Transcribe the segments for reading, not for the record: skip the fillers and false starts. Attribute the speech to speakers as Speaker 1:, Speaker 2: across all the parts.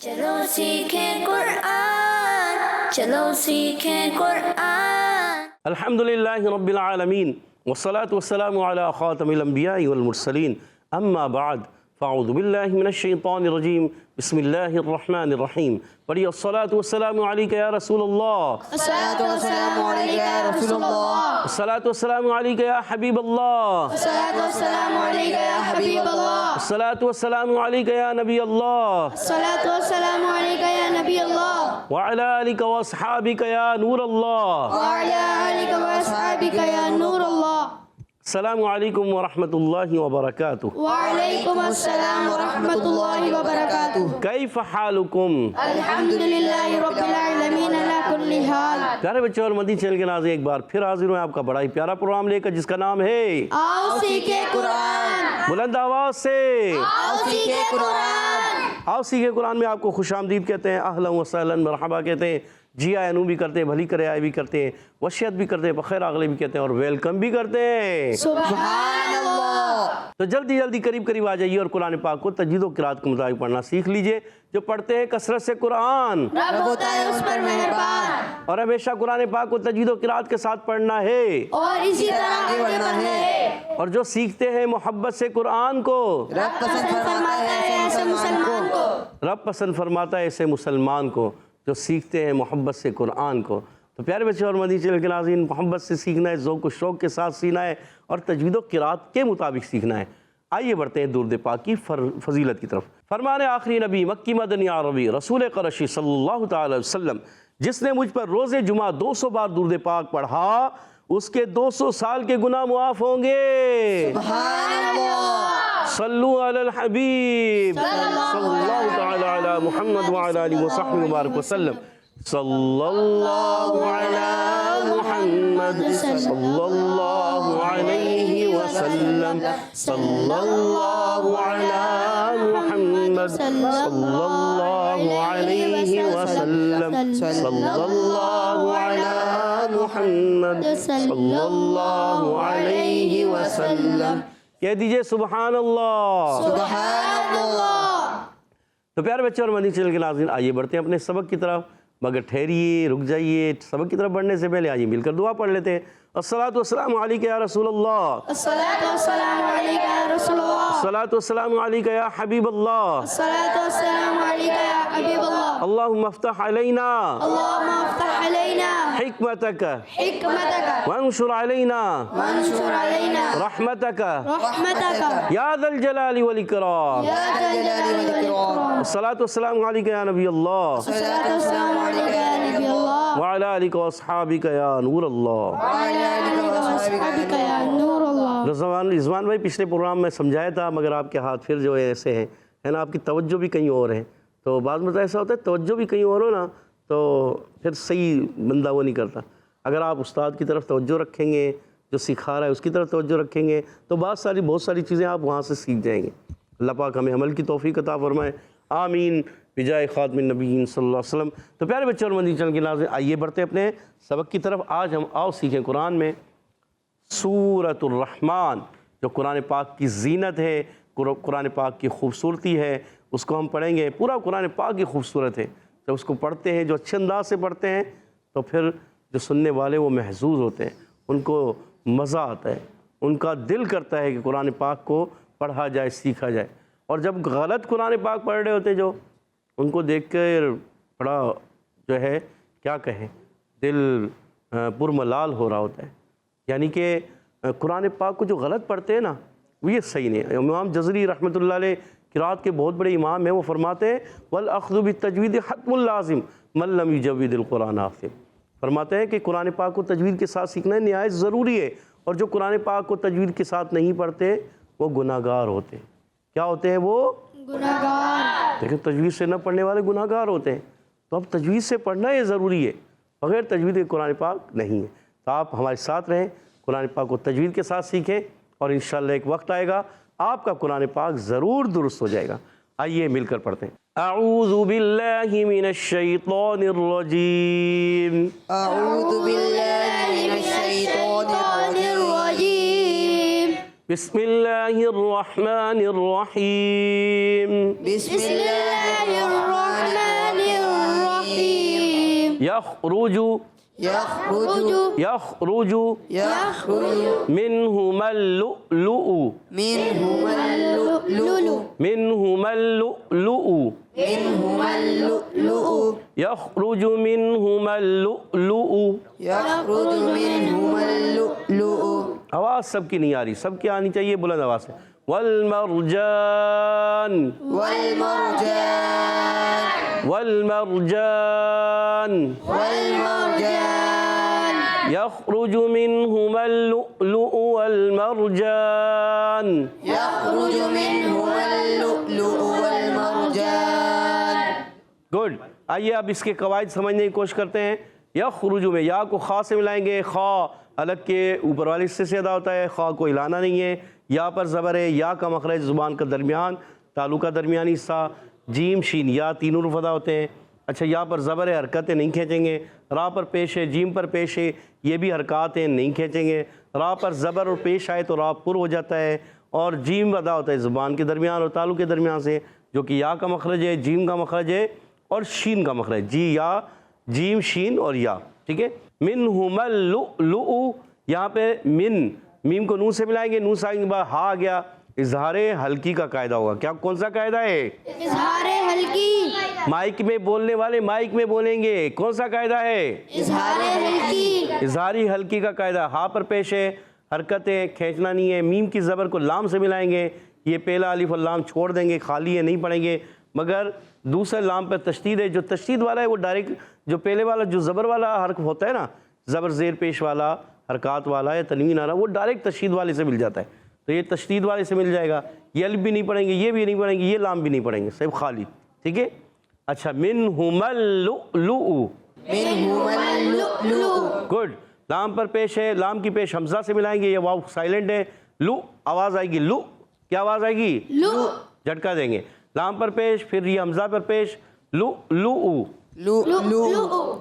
Speaker 1: چلو سیکھیں قرآن، چلو سیکھیں قرآن۔
Speaker 2: الحمدللہ رب العالمین والصلاة والسلام علی خاتم الانبیاء والمرسلین، اما بعد فاعوذ باللہ من الشیطان الرجیم، بسم اللہ الرحمن الرحیم۔ پڑھیے الصلاة والسلام علیک یا رسول اللہ،
Speaker 3: الصلاة والسلام علیک یا رسول اللہ،
Speaker 2: الصلاة والسلام علیک یا حبیب اللہ،
Speaker 3: الصلاة والسلام علیک یا حبیب اللہ،
Speaker 2: الصلاة والسلام علیک یا نبی اللہ،
Speaker 3: الصلاة والسلام علیک یا نبی اللہ،
Speaker 2: وعلی آلک واصحابک یا نور اللہ۔
Speaker 3: وعلی آلک واصحابک یا نور اللہ۔
Speaker 2: السلام علیکم ورحمۃ اللہ وبرکاتہ۔
Speaker 3: وعلیکم السلام ورحمۃ اللہ وبرکاتہ۔
Speaker 2: کیف حالکم؟
Speaker 3: الحمدللہ رب العالمین علی کل حال۔
Speaker 2: پیارے بچوں اور مدنی چینل کے ناظرین، ایک بار پھر حاضر ہوں آپ کا بڑا ہی پیارا پروگرام لے کر، جس کا نام ہے
Speaker 3: آؤ سیکھیں قرآن،
Speaker 2: بلند آواز سے
Speaker 3: آؤ سیکھیں قرآن۔
Speaker 2: آؤ سیکھیں قرآن میں آپ کو خوش آمدید کہتے ہیں، اہلا و سہلا مرحبا کہتے ہیں، جی آئے نو بھی کرتے ہیں، بھلی کرے آئے بھی کرتے ہیں، وصیت بھی کرتے ہیں، بخیر آگلے بھی کہتے ہیں، اور ویلکم بھی کرتے ہیں۔
Speaker 3: سبحان اللہ۔
Speaker 2: تو جلدی جلدی قریب آ جائیے اور قرآن پاک کو تجوید و قرات کے مطابق پڑھنا سیکھ لیجئے۔ جو پڑھتے ہیں کثرت سے قرآن،
Speaker 3: رب ہوتا ہے اس پر مہربان،
Speaker 2: اور ہمیشہ قرآن پاک کو تجوید و قرات کے ساتھ پڑھنا ہے،
Speaker 3: اور اسی طرح آگے بڑھنا ہے۔
Speaker 2: اور جو سیکھتے ہیں محبت سے قرآن کو،
Speaker 3: رب پسند فرماتا ہے ایسے مسلمان کو،
Speaker 2: رب پسند فرماتا ہے ایسے مسلمان کو جو سیکھتے ہیں محبت سے قرآن کو۔ تو پیارے بچے اور مدنی چینل کے ناظرین، محبت سے سیکھنا ہے، ذوق و شوق کے ساتھ سیکھنا ہے، اور تجوید و قرات کے مطابق سیکھنا ہے۔ آئیے بڑھتے ہیں درود پاک کی فضیلت کی طرف۔ فرمان آخری نبی مکی مدنی عربی رسول قرشی صلی اللہ تعالی علیہ وسلم، جس نے مجھ پر روز جمعہ 200 بار درود پاک پڑھا، اس کے 200 سال کے گناہ معاف ہوں گے۔
Speaker 3: سبحان اللہ۔
Speaker 2: صلو علی الحبیب صلی اللہ تعالی علی محمد وعلی آلہ وصحبہ وبارک وسلم۔ صلی اللہ علی محمد صلی اللہ علیہ وسلم، صلی اللہ علی محمد صلی اللہ علیہ وسلم، صلی اللہ علی محمد صلی اللہ علیہ وسلم۔ کہہ دیجئے سبحان اللہ۔
Speaker 3: سبحان اللہ۔
Speaker 2: تو پیارے بچے اور مدنی چینل کے ناظرین، آئیے بڑھتے ہیں اپنے سبق کی طرف، مگر ٹھہریے، رک جائیے۔ سبق کی طرف بڑھنے سے پہلے آئیے مل کر دعا پڑھ لیتے ہیں۔ الصلاۃ والسلام علیک یا رسول اللہ،
Speaker 3: الصلاۃ والسلام علیک یا رسول اللہ،
Speaker 2: الصلاۃ والسلام علیک یا حبیب اللہ،
Speaker 3: الصلاۃ والسلام علیک یا حبیب اللہ۔
Speaker 2: اللہم افتح علینا
Speaker 3: اللہم افتح علینا
Speaker 2: حکمتک
Speaker 3: حکمتک
Speaker 2: وانشر علینا
Speaker 3: وانشر علینا
Speaker 2: رحمتک
Speaker 3: رحمتک
Speaker 2: یا ذا الجلال والاکرام۔
Speaker 3: یا ذا الجلال والاکرام۔
Speaker 2: الصلاۃ والسلام علیک یا نبی اللہ،
Speaker 3: الصلاۃ والسلام علیک یا نبی اللہ،
Speaker 2: وعلی آلک واصحابک یا نور اللہ۔
Speaker 3: وعلی آلک واصحابک یا نور اللہ۔
Speaker 2: رضوان بھائی، پچھلے پروگرام میں سمجھایا تھا، مگر آپ کے ہاتھ پھر جو ہے ایسے ہیں، ہے نا، آپ کی توجہ بھی کہیں اور ہے۔ تو بعض مرتبہ ایسا ہوتا ہے توجہ بھی کہیں اور ہو نا، تو پھر صحیح بندہ وہ نہیں کرتا۔ اگر آپ استاد کی طرف توجہ رکھیں گے، جو سکھا رہا ہے اس کی طرف توجہ رکھیں گے، تو بہت ساری چیزیں آپ وہاں سے سیکھ جائیں گے۔ اللہ پاک ہمیں عمل کی توفیق عطا فرمائے، آمین بجائے خاتم النبیین صلی اللہ علیہ وسلم۔ تو پیارے بچے اور مدنی چینل کے ناظرین، آئیے بڑھتے ہیں اپنے سبق کی طرف۔ آج ہم آؤ سیکھیں قرآن میں سورۃ الرحمن، جو قرآن پاک کی زینت ہے، قرآن پاک کی خوبصورتی ہے، اس کو ہم پڑھیں گے۔ پورا قرآن پاک کی خوبصورت ہے، جب اس کو پڑھتے ہیں، جو اچھے انداز سے پڑھتے ہیں، تو پھر جو سننے والے وہ محظوظ ہوتے ہیں، ان کو مزہ آتا ہے، ان کا دل کرتا ہے کہ قرآن پاک کو پڑھا جائے، سیکھا جائے۔ اور جب غلط قرآن پاک پڑھ رہے ہوتے جو، ان کو دیکھ کر بڑا جو ہے کیا کہیں، دل پرملال ہو رہا ہوتا ہے۔ یعنی کہ قرآن پاک کو جو غلط پڑھتے ہیں نا، وہ یہ صحیح نہیں ہے۔ امام جزری رحمۃ اللہ علیہ قرات کے بہت بڑے امام ہیں، وہ فرماتے ہیں والأخذ بالتجوید حتم اللازم من لم یجود القرآن آثم۔ فرماتے ہیں کہ قرآن پاک کو تجوید کے ساتھ سیکھنا نہایت ضروری ہے، اور جو قرآن پاک کو تجوید کے ساتھ نہیں پڑھتے وہ گناہ گار ہوتے ہیں۔ کیا ہوتے ہیں وہ؟
Speaker 3: گناہ گار۔
Speaker 2: لیکن تجوید سے نہ پڑھنے والے گناہ گار ہوتے ہیں۔ تو اب تجوید سے پڑھنا یہ ضروری ہے، بغیر تجوید کے قرآن پاک نہیں ہے۔ تو آپ ہمارے ساتھ رہیں، قرآن پاک کو تجوید کے ساتھ سیکھیں، اور انشاءاللہ ایک وقت آئے گا آپ کا قرآن پاک ضرور درست ہو جائے گا۔ آئیے مل کر پڑھتے ہیں۔ اعوذ باللہ من الشیطان الرجیم،
Speaker 3: اعوذ باللہ من الشیطان الرجیم،
Speaker 2: بسم اللہ الرحمن الرحیم،
Speaker 3: بسم اللہ الرحمن
Speaker 2: یخرج
Speaker 4: يخرج
Speaker 2: یخرج
Speaker 4: يخرج
Speaker 2: منہما اللؤلؤ
Speaker 4: منهما اللؤلؤ
Speaker 2: منہما اللؤلؤ
Speaker 4: منهما اللؤلؤ
Speaker 2: یخرج منہما اللؤلؤ
Speaker 4: يخرج منهما اللؤلؤ.
Speaker 2: آواز سب کی نہیں آ رہی، سب کی آنی چاہیے بلند آواز سے. والمرجان
Speaker 4: والمرجان
Speaker 2: والمرجان
Speaker 4: والمرجان
Speaker 2: يخرج منهما اللؤلؤ والمرجان.
Speaker 4: يخرج منهما اللؤلؤ والمرجان.
Speaker 2: گڈ. آئیے اب اس کے قواعد سمجھنے کی کوشش کرتے ہیں. یخرج میں یا کو خا سے ملائیں گے، خا الگ کے اوپر والے حصے سے ادا ہوتا ہے، خا کو ہلانا نہیں ہے. یا پر زبر ہے، یا کا مخرج زبان کا درمیان تالو کا درمیانی حصہ. جیم شین یا تینوں حروف ادا ہوتے ہیں. اچھا یا پر زبر ہے، حرکتیں نہیں کھینچیں گے. را پر پیش ہے، جیم پر پیش ہے، یہ بھی حرکات ہیں نہیں کھینچیں گے. را پر زبر اور پیش آئے تو را پر ہو جاتا ہے، اور جیم ادا ہوتا ہے زبان کے درمیان اور تالو کے درمیان سے، جو کہ یا کا مخرج ہے، جیم کا مخرج ہے اور شین کا مخرج. جی یا، جیم شین اور یا. ٹھیک ہے. منہما اللؤلؤ، یہاں پہ من میم کو نون سے ملائیں گے، نون سے آئیں گے بعد ہا آ گیا. اظہار حلقی کا قاعدہ ہوگا. کیا کون سا قاعدہ ہے؟
Speaker 3: اظہار حلقی.
Speaker 2: مائک میں بولنے والے مائک میں بولیں گے. کون سا قاعدہ ہے؟
Speaker 3: اظہار حلقی.
Speaker 2: اظہاری حلقی کا قاعدہ. ہا پر پیش ہے، حرکتیں کھینچنا نہیں ہے. میم کی زبر کو لام سے ملائیں گے، یہ پہلا الف اور لام چھوڑ دیں گے، خالی ہے نہیں پڑھیں گے. مگر دوسرے لام پر تشدید ہے. جو تشدید والا ہے وہ ڈائریکٹ، جو پہلے والا جو زبر والا حرف ہوتا ہے نا، زبر زیر پیش والا، حرکات والا یا تنوین والا، وہ ڈائریکٹ تشدید والے سے مل جاتا ہے. تو یہ تشدید والے سے مل جائے گا. یہ الف بھی نہیں پڑھیں گے، یہ بھی نہیں پڑھیں گے، یہ لام بھی نہیں پڑھیں گے، صرف خالی. ٹھیک ہے. اچھا منہما اللؤلؤ.
Speaker 4: منهما اللؤلؤ.
Speaker 2: گڈ. لام پر پیش ہے، لام کی پیش حمزہ سے ملائیں گے. یہ واو سائلنٹ ہے. لو آواز آئے گی. لو کیا آواز آئے گی؟
Speaker 3: لو.
Speaker 2: جھٹکا دیں گے. لام پر پیش، پھر یہ حمزہ پر پیش. لو لؤ
Speaker 4: لؤلؤ.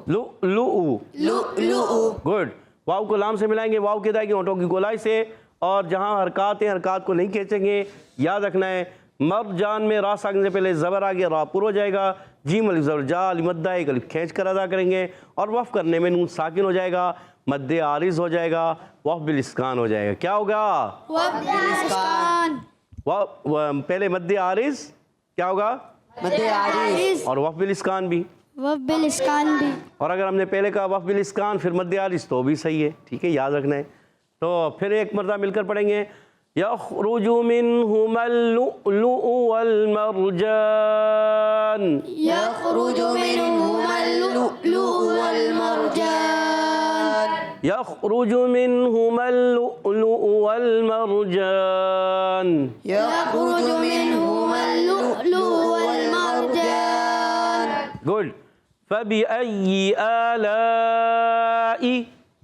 Speaker 2: لو لؤ.
Speaker 4: لؤلؤ.
Speaker 2: گڈ. واو کو لام سے ملائیں گے، واو کے دائیں گے ہونٹوں کی گولائی سے، اور جہاں حرکات ہیں حرکات کو نہیں کھینچیں گے. یاد رکھنا ہے مرجان میں را ساکن سے پہلے زبر آ گیا، را پر ہو جائے گا. جیم الف زبر جا الف مدہ ایک الف کھینچ کر ادا کریں گے، اور وقف کرنے میں نون ساکن ہو جائے گا، مد عارض ہو جائے گا، وقف بالاسکان ہو جائے گا. کیا ہوگا؟
Speaker 3: وبالاسکان.
Speaker 2: پہلے مد عارض کیا ہوگا؟
Speaker 4: مد عارض.
Speaker 2: اور وقف بالاسکان بھی.
Speaker 3: وبالاسکان بھی.
Speaker 2: اور اگر ہم نے پہلے کہا وقف بالاسکان پھر مد عارض تو بھی صحیح ہے. ٹھیک ہے، یاد رکھنا ہے. تو پھر ایک مرتبہ مل کر پڑھیں گے. یخرج منہما اللؤلؤ والمرجان.
Speaker 4: يخرج منهما اللؤلؤ والمرجان.
Speaker 2: یخرج منہما اللؤلؤ والمرجان.
Speaker 4: يخرج منهما اللؤلؤ والمرجان.
Speaker 2: گڈ. فبأي آلاء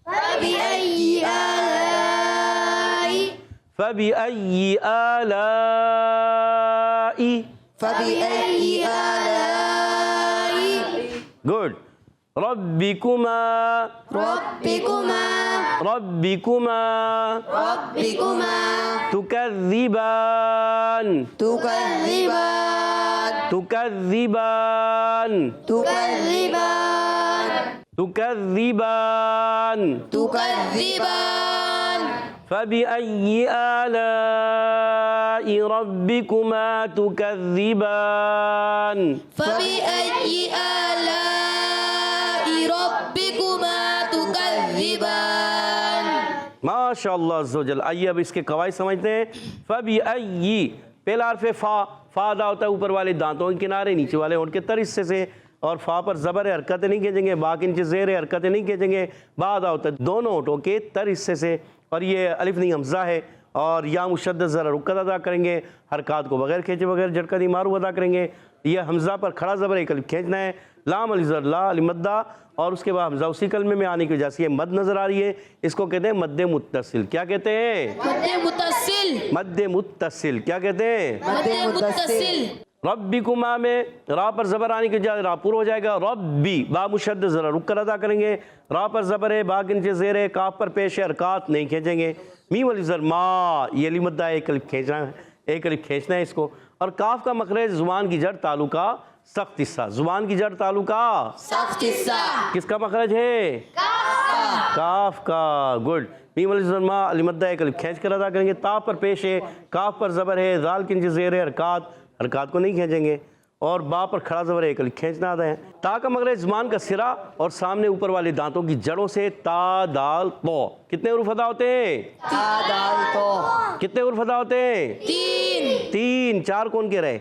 Speaker 3: فبأي آلاء.
Speaker 2: فبأي آلاء.
Speaker 4: فبأي آلاء
Speaker 2: گڈ. ربكما
Speaker 4: ربكما
Speaker 2: ربكما
Speaker 4: ربكما
Speaker 2: تكذبان
Speaker 4: تكذبان
Speaker 2: تكذبان
Speaker 4: تكذبان
Speaker 2: تكذبان.
Speaker 4: تكذبان.
Speaker 2: فبأي آلاء ربكما تكذبان.
Speaker 4: فبأي آلاء ربكما تكذبان.
Speaker 2: ماشاء اللہ عز و جل. آئیے اب اس کے قواعد سمجھتے ہیں. فبأي پہلا حرف فا، فا ادا ہوتا ہے اوپر والے دانتوں کے کنارے، نیچے والے ہونٹ کے تر حصے سے، اور فا پر زبر ہے، حرکتیں نہیں کھینچیں گے. با کے نیچے زیر ہے، حرکتیں نہیں کھینچیں گے. با ادا ہوتا ہے دونوں ہونٹوں کے تر حصے سے، اور یہ الف نہیں حمزہ ہے. اور یا مشدد ذرا رکت ادا کریں گے، حرکات کو بغیر کھینچے بغیر جھٹکا دی مارو ادا کریں گے. یہ حمزہ پر کھڑا زبر ایک الف کھینچنا ہے. لام الف زبر لا الف مدہ، اور اس کے بعد حمزہ اسی کلمے میں آنے کی وجہ سے یہ مد نظر آ رہی ہے. اس کو کہتے ہیں مد متصل. کیا کہتے ہیں؟
Speaker 4: مد متصل.
Speaker 2: مد متصل. کیا کہتے ہیں؟
Speaker 4: مد متصل.
Speaker 2: ربکما میں را پر زبر آنے کی وجہ سے را پر ہو جائے گا. ربی با مشدد ذرا رک کر ادا کریں گے. را پر زبر ہے، با کے نیچے زیر ہے، کاف پر پیش ہے، حرکات نہیں کھینچیں گے. میم الف زبر ما، یہ الف مدہ ایک الف کھینچنا ہے، ایک الف کھینچنا ہے اس کو. اور کاف کا مخرج زبان کی جڑ تالو کا سخت حصہ. زبان کی جڑ تعلقہ
Speaker 4: سخت حصہ.
Speaker 2: کس کا مخرج ہے؟ کاف کا. گڈ. میم علیہ السلام علی مدہ ایک الف کھینچ کر ادا کریں گے. تا پر پیش ہے, کاف پر زبر ہے, ذال کے نیچے زیر ہے, حرکات کو نہیں کھینچیں گے, اور با پر کھڑا زبر ہے, ایک الف کھینچنا آتا ہے. تا کا مخرج زبان کا سرا اور سامنے اوپر والے دانتوں کی جڑوں سے. تا دال تو کتنے حروف ادا ہوتے ہیں؟
Speaker 5: تا دال تو
Speaker 2: کتنے حروف ادا ہوتے ہیں؟ 3. 4 کون کہہ رہے؟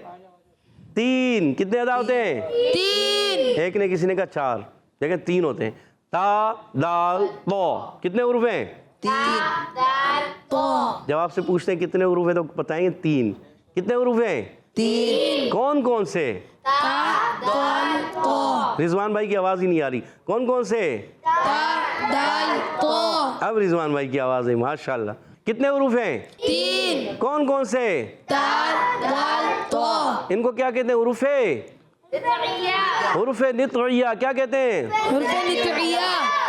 Speaker 2: 3. کتنے ادا ہوتے ہیں؟
Speaker 4: 3.
Speaker 2: ایک نے کسی نے کہا 4, لیکن 3 ہوتے ہیں. تا دال تو کتنے حروف ہیں؟
Speaker 4: 3.
Speaker 2: جب آپ سے پوچھتے ہیں کتنے حروف ہیں تو بتائیں گے 3. کتنے حروف ہیں؟
Speaker 5: 3
Speaker 2: کون کون سے؟ رضوان بھائی کی آواز ہی نہیں آ رہی. کون کون سے؟ اب رضوان بھائی کی آواز ہے, ماشاءاللہ. کتنے حروف ہیں؟
Speaker 4: 3.
Speaker 2: کون کون سے؟ ان کو کیا کہتے ہیں؟ حروف نطعیہ. کیا کہتے ہیں؟
Speaker 4: حروف نطعیہ.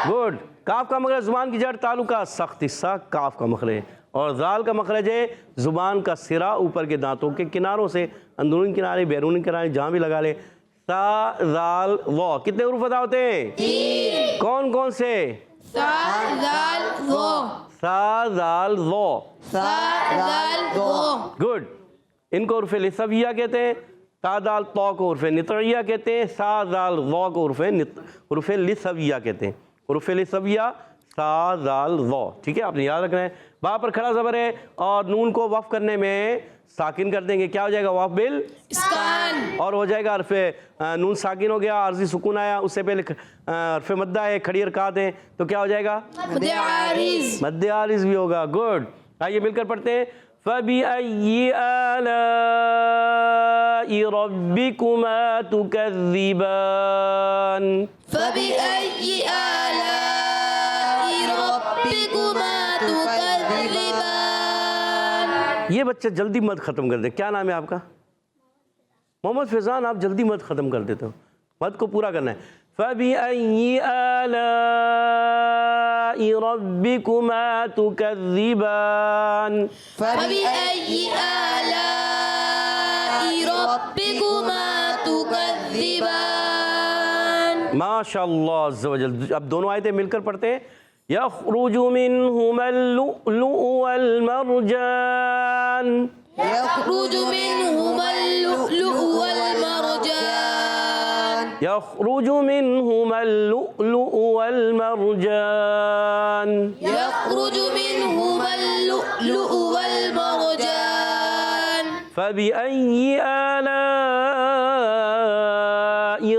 Speaker 2: گڈ. کاف کا مخرج زبان کی جڑ تعلقہ سخت حصہ کاف کا مخرج, اور ذال کا مخرج ہے زبان کا سرا اوپر کے دانتوں کے کناروں سے, اندرونی کنارے بیرونی کنارے جہاں بھی لگا لے. تا ذال وا کتنے حروف ادا ہوتے ہیں؟
Speaker 4: 3.
Speaker 2: کون کون سے؟
Speaker 4: سا ذال ذو.
Speaker 2: سا ذال وا.
Speaker 4: سا ذال ذو.
Speaker 2: گڈ. ان کو حروف لثویہ کہتے ہیں. تا دال تو کو حروف نطعیہ کہتے ہیں. سا ذال وا کو حروف لثویہ کہتے ہیں. حروف لثویہ سا ذال وا. ٹھیک ہے, آپ نے یاد رکھنا ہے. با پر کھڑا زبر ہے اور نون کو وقف کرنے میں ساکن کر دیں گے. کیا ہو جائے گا؟ وقف بال
Speaker 4: اسکان.
Speaker 2: اور ہو جائے گا حرف نون ساکن ہو گیا, عارضی سکون آیا, اس سے پہلے حرف مدہ ہے, کھڑی حرکات ہیں, تو کیا ہو جائے گا؟
Speaker 4: مد عارض.
Speaker 2: مد عارض بھی ہوگا. گڈ. آئیے مل کر پڑھتے ہیں. فَبِأَيِّ آلَاءِ رَبِّكُمَا تُكَذِّبَانِ.
Speaker 4: فبأي آلاء ربكما تكذبان.
Speaker 2: یہ بچہ جلدی مد ختم کر دے. کیا نام ہے آپ کا؟ محمد فیضان. آپ جلدی مد ختم کر دیتے ہو, مد کو پورا کرنا ہے. فَبِأَيِّ آلَاءِ رَبِّكُمَا تُكَذِّبَانِ.
Speaker 4: فبأي آلاء ربكما تكذبان.
Speaker 2: ماشاء اللہ عز و جل. اب دونوں آیتیں مل کر پڑھتے ہیں. يخرج منهما اللؤلؤ والمرجان.
Speaker 4: يخرج منهما اللؤلؤ والمرجان.
Speaker 2: يخرج منهما اللؤلؤ والمرجان.
Speaker 4: يخرج منهما اللؤلؤ والمرجان.
Speaker 2: فبأي آلاء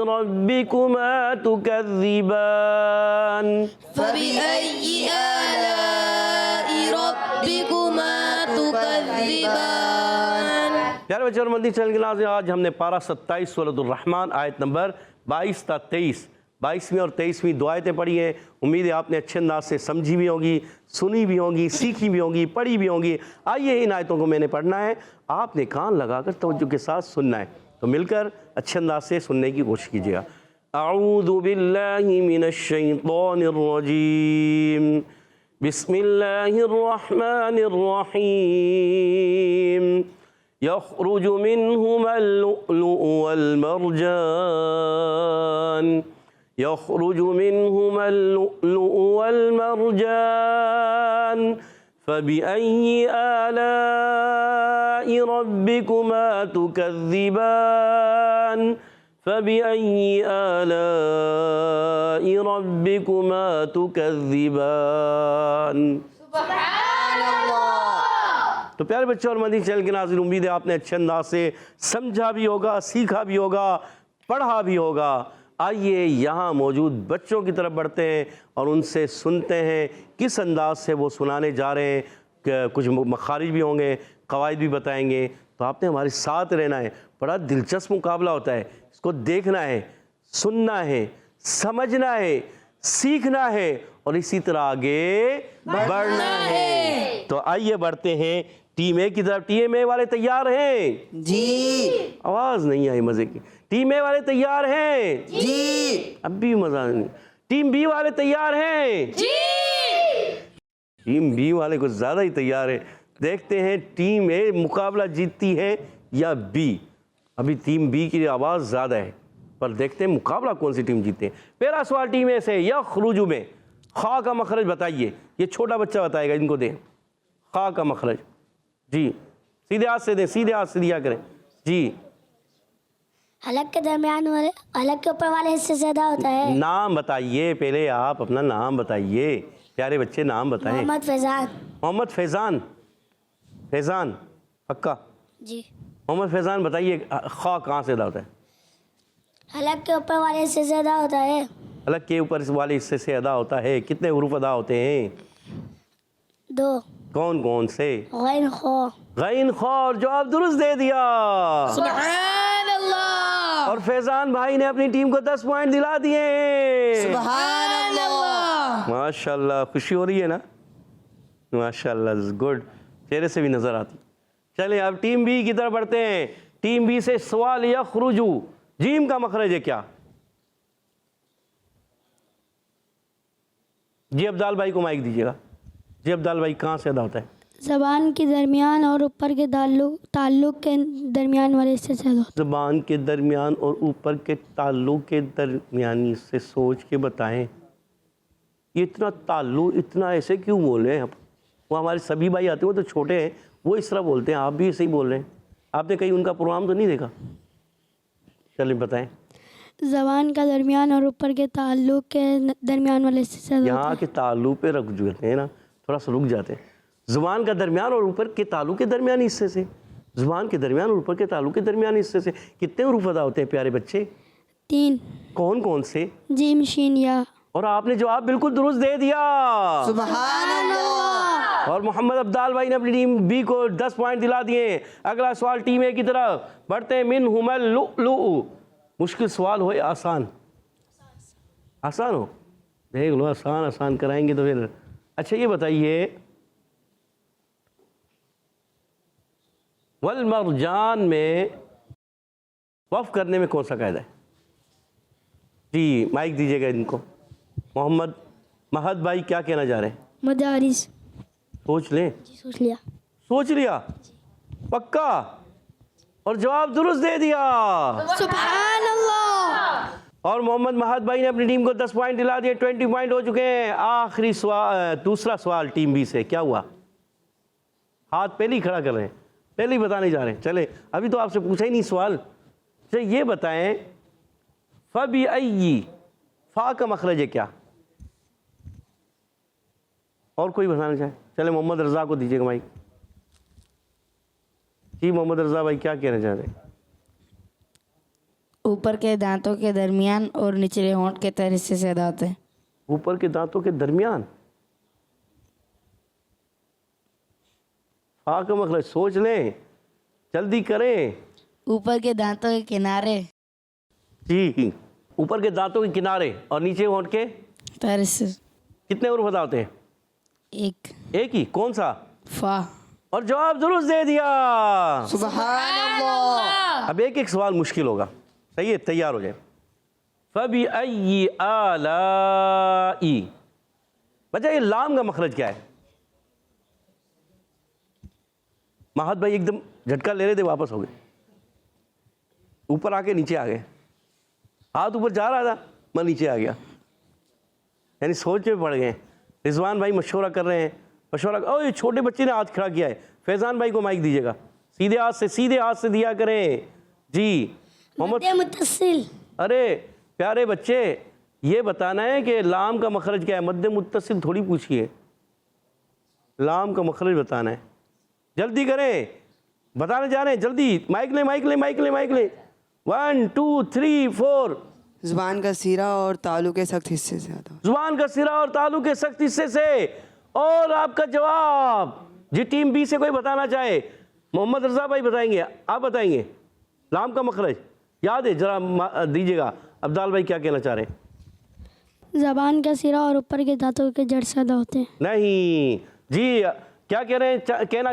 Speaker 2: ربكما تكذبان.
Speaker 4: فبأي آلاء ربكما تكذبان.
Speaker 2: پیارے بچے اور مدنی چینل کے ناظرین, آج ہم نے پارہ 27 سورۃ الرحمن آیت نمبر 22 تا 23 22ویں اور 23ویں دو آیتیں پڑھی ہیں. امید ہے آپ نے اچھے انداز سے سمجھی بھی ہوگی, سنی بھی ہوگی, سیکھی بھی ہوگی, پڑھی بھی ہوگی. آئیے ان آیتوں کو میں نے پڑھنا ہے, آپ نے کان لگا کر توجہ کے ساتھ سننا ہے. تو مل کر اچھے انداز سے سننے کی کوشش کیجیے گا. اعوذ باللہ من الشیطان الرجیم. بسم اللہ الرحمن الرحیم. يخرج منهما اللؤلؤ والمرجان. يخرج منهما اللؤلؤ والمرجان. فبأي آلاء ربكما تكذبان. فبأي آلاء ربكما تكذبان. تو پیارے بچوں اور مدنی چینل کے ناظرین, امید ہے آپ نے اچھے انداز سے سمجھا بھی ہوگا, سیکھا بھی ہوگا, پڑھا بھی ہوگا. آئیے یہاں موجود بچوں کی طرف بڑھتے ہیں اور ان سے سنتے ہیں کس انداز سے وہ سنانے جا رہے ہیں. کہ کچھ مخارج بھی ہوں گے, قواعد بھی بتائیں گے, تو آپ نے ہمارے ساتھ رہنا ہے. بڑا دلچسپ مقابلہ ہوتا ہے, اس کو دیکھنا ہے, سننا ہے, سمجھنا ہے, سیکھنا ہے اور اسی طرح آگے بڑھنا ہے. تو آئیے بڑھتے ہیں ٹیم اے کی طرف. ٹیم اے والے تیار ہیں؟
Speaker 5: جی.
Speaker 2: آواز نہیں آئی مزے کی. ٹیم اے والے تیار ہیں؟
Speaker 5: جی.
Speaker 2: اب بھی مزہ نہیں. ٹیم بی والے تیار ہیں؟
Speaker 4: جی.
Speaker 2: ٹیم بی والے کچھ زیادہ ہی تیار ہے. دیکھتے ہیں ٹیم اے مقابلہ جیتتی ہے یا بی. ابھی ٹیم بی کی آواز زیادہ ہے، پر دیکھتے ہیں مقابلہ کون سی ٹیم جیتے ہیں۔ پہلا سوال ٹیم اے سے، یخرج میں خا کا مخرج بتائیے، یہ چھوٹا بچہ بتائے گا، ان کو دیں خا کا مخرج۔ جی سیدھے ہاتھ سے دیں، سیدھے ہاتھ سے دیا کریں جی۔
Speaker 3: حلق کے درمیان والے حلق کے اوپر والے حصے سے ادا ہوتا ہے۔
Speaker 2: نام بتائیے، پہلے آپ اپنا نام بتائیے، پیارے بچے نام بتائیں۔
Speaker 3: محمد فیضان۔
Speaker 2: محمد فیضان، فیضان پکا؟
Speaker 3: جی۔
Speaker 2: محمد فیضان بتائیے خا کہاں سے ادا ہوتا ہے؟
Speaker 3: حلق کے اوپر والے حصے سے ادا ہوتا ہے۔
Speaker 2: حلق کے اوپر والے حصے سے ادا ہوتا ہے، کتنے حروف ادا ہوتے ہیں؟
Speaker 3: 2۔
Speaker 2: کون کون سے؟
Speaker 3: غین خو۔
Speaker 2: غین خا، اور جواب درست دے دیا۔
Speaker 4: سبحان اللہ،
Speaker 2: اور فیضان بھائی نے اپنی ٹیم کو 10 پوائنٹ دلا دیے۔
Speaker 5: سبحان اللہ،
Speaker 2: ماشاءاللہ، خوشی ہو رہی ہے نا؟ ماشاءاللہ، گڈ، چہرے سے بھی نظر آتی۔ چلیں اب ٹیم بی کی طرف بڑھتے ہیں۔ ٹیم بی سے سوال یخرجو، جیم کا مخرج ہے کیا؟ جی عبدال بھائی کو مائک دیجیے گا۔ جی عبدال بھائی کہاں سے ادا ہوتا ہے؟
Speaker 3: زبان کے درمیان اور اوپر کے تعلق کے درمیان والے حصے سے ادا ہوتا
Speaker 2: زبان کے درمیان اور اوپر کے تعلق کے درمیانی سے سوچ کے بتائیں۔ یہ اتنا تعلق، اتنا ایسے کیوں بول رہے ہیں آپ؟ وہ ہمارے سبھی بھائی آتے ہیں، وہ تو چھوٹے ہیں، وہ اس طرح بولتے ہیں، آپ بھی ایسے ہی بول رہے ہیں۔ آپ نے کہیں ان کا پروگرام تو نہیں دیکھا؟ چلیں بتائیں۔
Speaker 3: زبان کا درمیان اور اوپر کے تعلق کے درمیان والے حصے سے ادا ہوتا
Speaker 2: یہاں کے تعلق پہ رک جاتے ہیں نا، تھوڑا سا رک جاتے ہیں۔ زبان کا درمیان اور اوپر کے تعلق کے درمیانی حصے سے، زبان کے درمیان اور اوپر کے تعلق کے درمیانی حصے سے کتنے حروف ادا ہوتے ہیں پیارے بچے؟
Speaker 3: 3۔
Speaker 2: کون کون سے؟
Speaker 3: جیم شین یا۔
Speaker 2: اور آپ نے جواب بالکل درست دے دیا۔
Speaker 5: سبحان اللہ،
Speaker 2: اور محمد عبدال بھائی نے اپنی ٹیم بی کو 10 پوائنٹ دلا دیے۔ اگلا سوال ٹیم اے کی طرف بڑھتے ہیں۔ منہم اللؤلؤ، مشکل سوال ہو یا آسان؟ آسان ہو، دیکھ لو، آسان کرائیں گے تو پھر۔ اچھا یہ بتائیے، والمرجان میں وقف کرنے میں کون سا قاعدہ ہے؟ جی مائک دیجیے گا ان کو۔ محمد مہد بھائی کیا کہنا چاہ رہے ہیں؟
Speaker 3: مدارس۔
Speaker 2: سوچ لیں۔
Speaker 3: جی سوچ لیا۔
Speaker 2: سوچ لیا؟ پکا؟ اور جواب درست دے دیا۔
Speaker 3: سبحان اللہ۔
Speaker 2: اور محمد مہد بھائی نے اپنی ٹیم کو 10 پوائنٹ دلا دیے، 20 پوائنٹ ہو چکے ہیں۔ آخری سوال، دوسرا سوال ٹیم بی سے کیا ہوا؟ ہاتھ پہلے ہی کھڑا کر رہے ہیں، پہلے ہی بتانے جا رہے ہیں۔ چلے ابھی تو آپ سے پوچھا ہی نہیں سوال۔ اچھا یہ بتائیں، فَبِأَيِّ، فا کا مخرج ہے کیا؟ اور کوئی بتانا چاہے؟ چلے محمد رضا کو دیجیے گا مائک۔ جی محمد رضا بھائی کیا کہنا چاہ رہے ہیں؟
Speaker 6: اوپر کے دانتوں کے درمیان اور نچلے ہونٹ کے تر حصے سے ادا ہوتے ہیں۔
Speaker 2: اوپر کے دانتوں کے درمیان، فا کا مخرج سوچ لیں، جلدی کریں۔
Speaker 6: اوپر کے دانتوں کے کنارے،
Speaker 2: جی اوپر کے دانتوں کے کنارے اور نیچے ہونٹ کے
Speaker 6: تر حصے۔
Speaker 2: کتنے حروف ادا ہوتے ہیں؟ ایک ہی، کون سا؟
Speaker 6: فا۔
Speaker 2: اور جواب درست دے دیا۔
Speaker 5: سبحان اللہ،
Speaker 2: اب ایک سوال مشکل ہوگا، صحیح ہے؟ تیار ہو جائیں۔ فَبِأَيِّ آلَاءِ، بچہ یہ لام کا مخرج کیا ہے؟ مہد بھائی ایک دم جھٹکا لے رہے تھے، واپس ہو گئے، اوپر آ کے نیچے آ گئے، ہاتھ اوپر جا رہا تھا میں نیچے آ گیا، یعنی سوچ میں پڑ گئے۔ رضوان بھائی مشورہ کر رہے ہیں، مشورہ، یہ چھوٹے بچے نے ہاتھ کھڑا کیا ہے۔ فیضان بھائی کو مائک دیجیے گا، سیدھے ہاتھ سے دیا کریں۔ جی محمد،
Speaker 3: متصل۔
Speaker 2: ارے پیارے بچے یہ بتانا ہے کہ لام کا مخرج کیا ہے، مد متصل تھوڑی پوچھیے، لام کا مخرج بتانا ہے۔ جلدی کریں، بتانے جا رہے ہیں، جلدی، مائک لیں۔ 1 2 3 4۔
Speaker 5: زبان کا سیرہ اور تعلق کے سخت حصے سے آتا ہے۔
Speaker 2: زبان کا سرا اور تعلق کے سخت حصے سے۔ اور آپ کا جواب، جی ٹیم بی سے کوئی بتانا چاہے؟ محمد رضا بھائی بتائیں گے، آپ بتائیں گے؟ لام کا مخرج یاد ہے؟ ذرا دیجیے گا۔ عبدال بھائی کیا کہنا چاہ رہے ہیں؟
Speaker 3: زبان کا سرا اور اوپر کے دانتوں کے جڑ سے ادا ہوتے ہیں۔
Speaker 2: نہیں جی، کیا کہہ رہے ہیں؟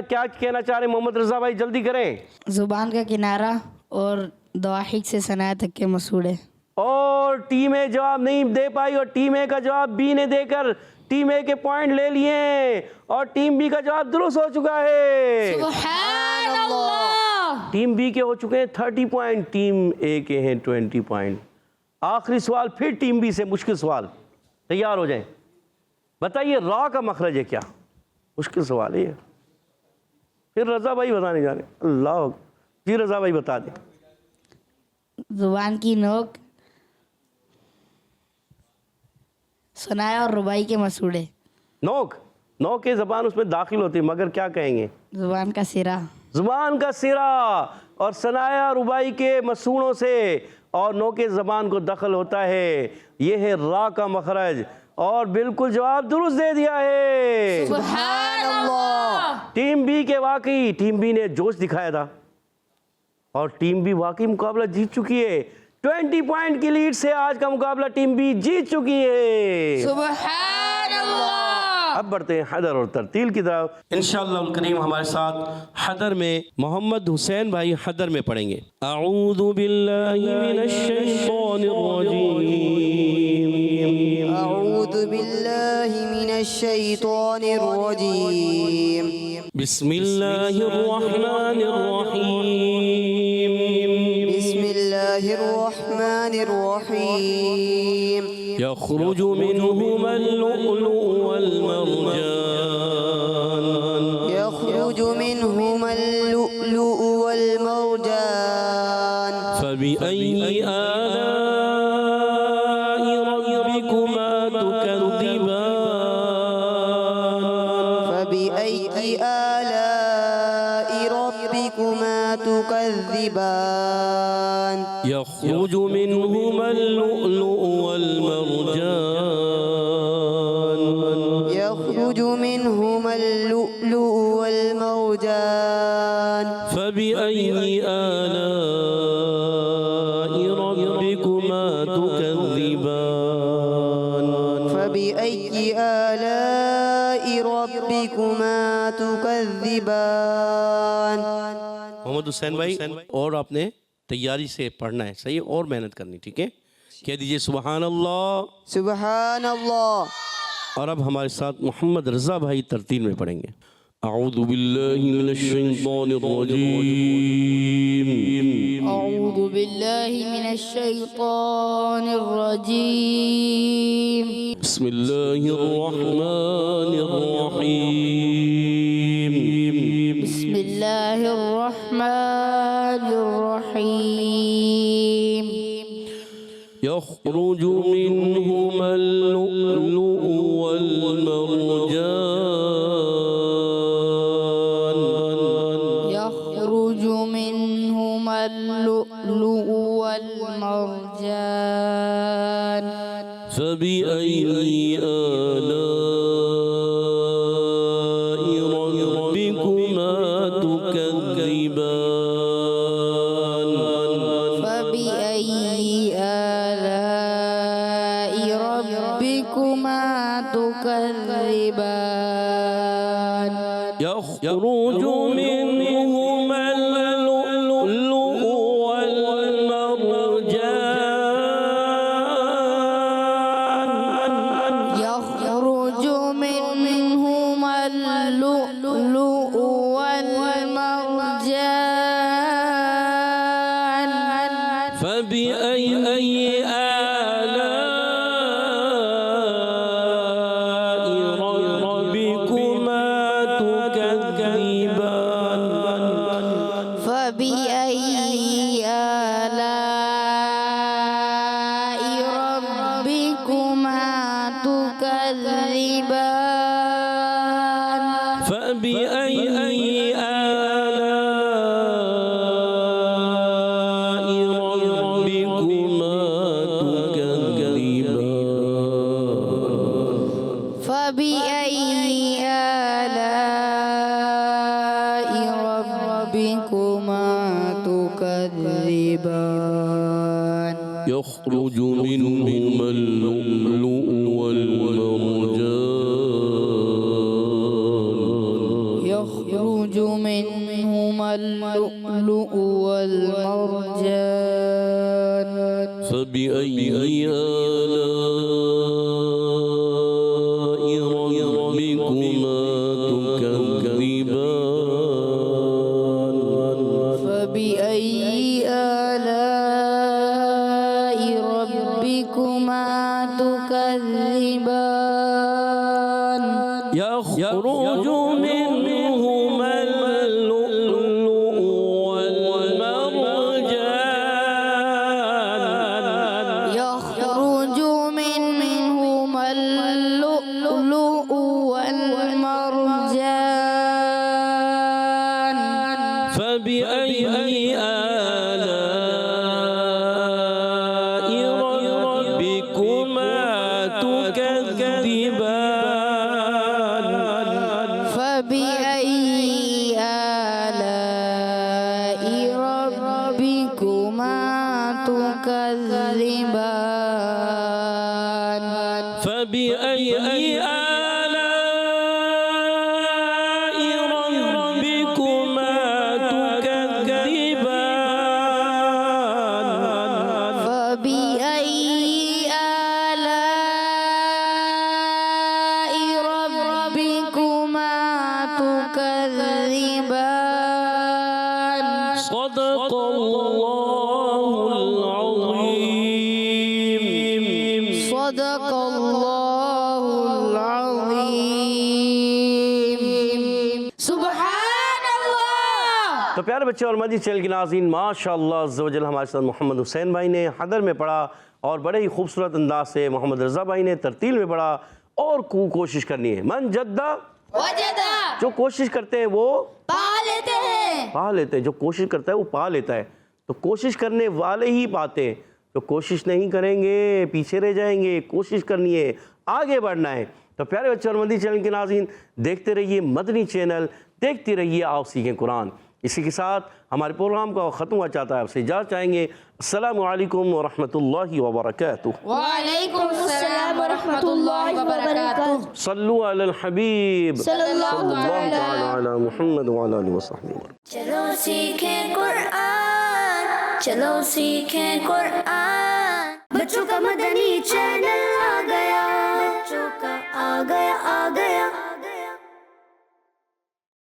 Speaker 2: کیا کہنا چاہ رہے ہیں محمد رضا بھائی؟ جلدی کریں۔
Speaker 6: زبان کا کنارہ اور دواحق سے ثنایا تک کے مسوڑے۔
Speaker 2: اور ٹیم اے جواب نہیں دے پائی، اور ٹیم اے کا جواب بی نے دے کر ٹیم اے کے پوائنٹ لے لیے، اور ٹیم بی کا جواب درست ہو چکا ہے۔
Speaker 4: سبحان اللہ،
Speaker 2: ٹیم بی کے ہو چکے ہیں 30 پوائنٹ، ٹیم اے کے ہیں 20 پوائنٹ۔ آخری سوال پھر ٹیم بی سے مشکل سوال، تیار ہو جائیں۔ بتائیے را کا مخرج ہے کیا؟ مشکل سوال ہے یہ، پھر رضا بھائی بتانے جا رہے ہیں۔ اللہ اکبر، جی رضا بھائی بتا دیں۔
Speaker 6: زبان کی نوک، سنایا اور ربائی کے مسوڑے۔
Speaker 2: نوک، نوک کی زبان اس میں داخل ہوتی ہے، مگر کیا کہیں گے؟
Speaker 6: زبان کا سرا۔
Speaker 2: زبان کا سرا، اور ثنایا ربائی کے مسوڑوں سے اور نوک زبان کو دخل ہوتا ہے، یہ ہے را کا مخرج، اور بالکل جواب درست دے دیا ہے۔
Speaker 4: سبحان اللہ۔
Speaker 2: ٹیم بی کے واقعی ٹیم بی نے جوش دکھایا تھا، اور ٹیم بی واقعی مقابلہ جیت چکی ہے۔ 20 پوائنٹ کی لیڈ سے آج کا مقابلہ ٹیم بی جیت چکی ہے۔
Speaker 4: سبحان اللہ۔
Speaker 2: اب بڑھتے ہیں حدر اور ترتیل کی طرف۔ انشاءاللہ الکریم ہمارے ساتھ حدر میں محمد حسین بھائی حدر میں پڑھیں گے۔ اعوذ باللہ من الشیطان الرجیم،
Speaker 5: اعوذ باللہ من الشیطان الرجیم،
Speaker 2: بسم اللہ الرحمن الرحیم،
Speaker 5: بسم اللہ الرحمن الرحیم،
Speaker 2: یخرج منہما اللؤلؤ والمرجان،
Speaker 5: یخرج منہما اللؤلؤ والمرجان،
Speaker 2: فبأي آلاء ربكما تكذبان،
Speaker 5: فبأي آلاء ربكما تكذبان،
Speaker 2: يخرج منهما اللؤلؤ والمرجان،
Speaker 5: يخرج منهما اللؤلؤ والمرجان،
Speaker 2: فبأي آلاء ربكما تكذبان،
Speaker 5: فبأي آلاء ربكما تكذبان۔
Speaker 2: محمد حسین بھائی، اور آپ نے تیاری سے پڑھنا ہے، صحیح، اور محنت کرنی، ٹھیک ہے؟ کہہ دیجئے سبحان اللہ۔
Speaker 5: سبحان اللہ۔
Speaker 2: اور اب ہمارے ساتھ محمد رضا بھائی ترتیل میں پڑھیں گے۔ اعوذ باللہ من الشیطان الرجیم،
Speaker 4: اعوذ باللہ من الشیطان الرجیم،
Speaker 2: بسم اللہ الرحمن الرحیم،
Speaker 4: بسم اللہ الرحمن الرحیم،
Speaker 2: یخرج منہما اللؤلؤ والمرجان،
Speaker 4: یخرج منہما اللؤلؤ والمرجان،
Speaker 2: فبأي آلاء ربكما تكذبان،
Speaker 4: فبأي آلاء ربكما تكذبان،
Speaker 2: يخرج منهما اللؤلؤ والمرجان،
Speaker 4: يخرج منهما اللؤلؤ والمرجان،
Speaker 2: فبأي آلاء ربكما تكذبان،
Speaker 4: فبأي آلاء ربكما تكذبان،
Speaker 2: فبأي آلاء ربكما تكذبان،
Speaker 4: فبأي آلاء ربكما تكذبان،
Speaker 2: يخرج منهما اللؤلؤ والمرجان،
Speaker 4: يخرج منهما اللؤلؤ والمرجان،
Speaker 2: فبأي آلاء ربكما تكذبان،
Speaker 4: فبأي ربكما تكذبان
Speaker 2: يخرج منهما اللؤلؤ والمرجان
Speaker 4: يخرج منهما اللؤلؤ والمرجان
Speaker 2: فبأي آلاء ربكما تكذبان
Speaker 4: فبأي آلاء ربكما تكذبان
Speaker 2: فبأي آلاء ربكما تكذبان
Speaker 4: فبأي آلاء ربكما تكذبان
Speaker 2: صدق الله العظيم
Speaker 4: صدق الله العظيم سبحان اللہ.
Speaker 2: تو پیارے بچے اور مدنی چینل کے ناظرین، ماشاءاللہ عز و جل ہمارے ساتھ محمد حسین بھائی نے حدر میں پڑھا اور بڑے ہی خوبصورت انداز سے محمد رضا بھائی نے ترتیل میں پڑھا. اور کوشش کرنی ہے، من جدہ
Speaker 4: وجدہ
Speaker 2: جو کوشش کرتے ہیں وہ
Speaker 4: پا لیتے ہیں.
Speaker 2: پا لیتے ہیں، جو کوشش کرتا ہے وہ پا لیتا ہے. تو کوشش کرنے والے ہی پاتے ہیں، جو کوشش نہیں کریں گے پیچھے رہ جائیں گے. کوشش کرنی ہے، آگے بڑھنا ہے. تو پیارے بچے اور مدنی چینل کے ناظرین، دیکھتے رہیے مدنی چینل، دیکھتے رہیے آؤ سیکھیں قرآن. اسی کے ساتھ ہمارے پروگرام کا ختم ہوا چاہتا ہے، آپ سے اجازت چاہیں گے. السلام علیکم ورحمۃ اللہ وبرکاتہ.
Speaker 4: وعلیکم السلام ورحمۃ اللہ وبرکاتہ.
Speaker 2: صلو علی الحبیب
Speaker 4: صلی اللہ
Speaker 2: تعالی علی محمد وعلی آلہ وصحبہ وسلم.
Speaker 1: چلو سیکھیں قرآن، چلو سیکھیں قرآن. بچوں کا مدنی چینل